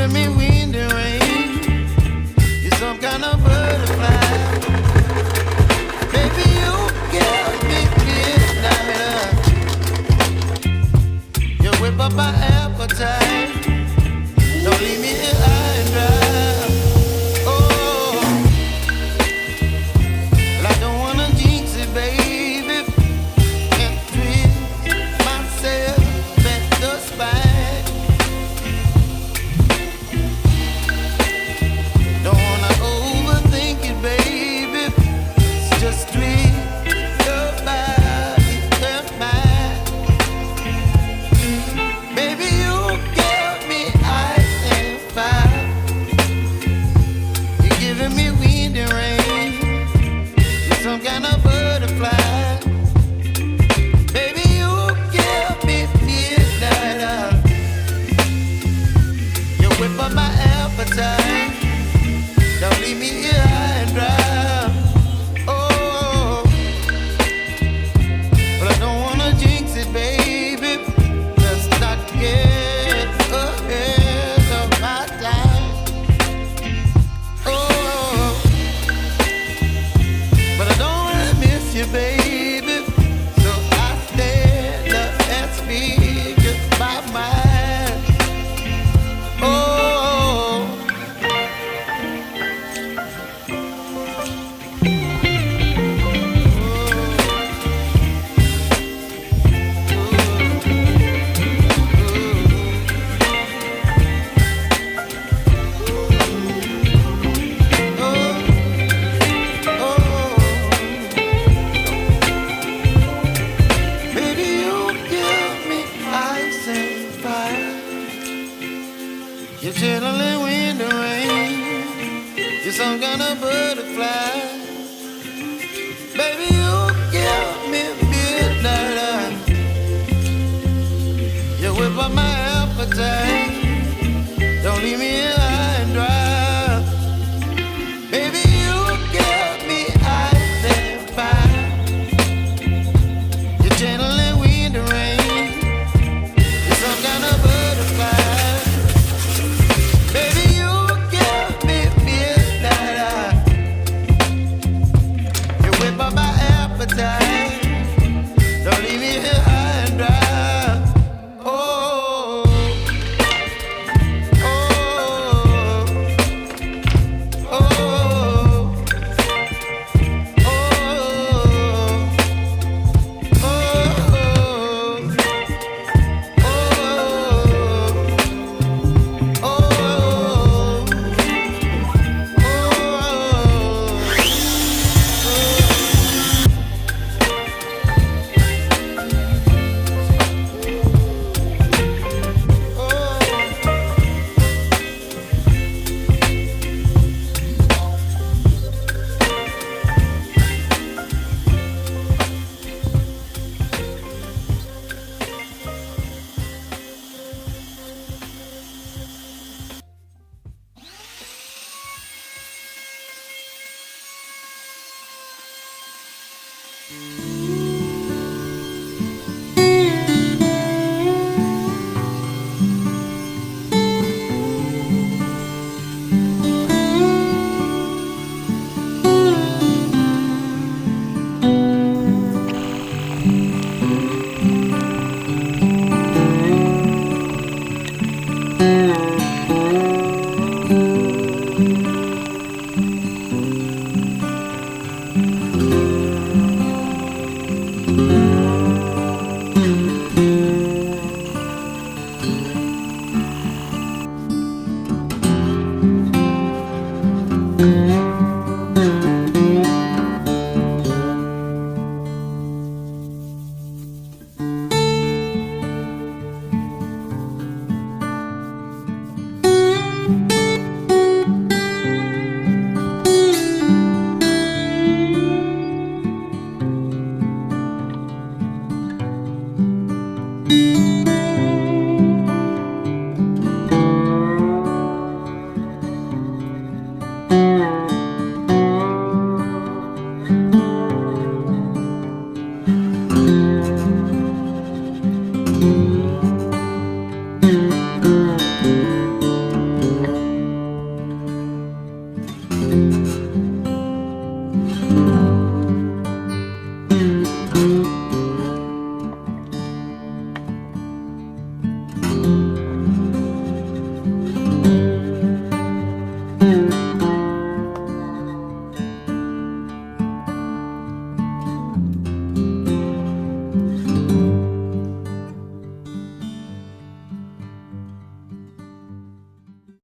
giving me wind and rain. You're some kind of butterfly. Baby, you give me midnight. You whip up my appetite. Don't leave me here high and dry. Oh, well, I don't wanna jinx it, baby. Can't twist myself at the spine. Don't wanna overthink it, baby. It's just twist your body and mine. Baby, you give me ice and fire. You're giving me wind and rain. You're some kind of butterfly. Baby, you give me midnight. You whip up my appetite. Don't leave me here high and dry. Oh, but I don't wanna jinx it, baby. Let's not get ahead of my time. Oh, but I don't wanna miss you, baby. So I stand up and speak just my mind. Oh. Baby, you give me ice and fire. You're channeling wind and rain. You're some kind of butterfly. Baby, you give me midnight. You whip up my appetite. Don't leave me here high and dry. Baby, you give me ice and fire. You're channeling wind and rain. You're some kind of butterfly. Baby, you give me midnight. You whip up my appetite. Don't leave me here high and dry. Oh, oh, oh, oh, Mm-hmm.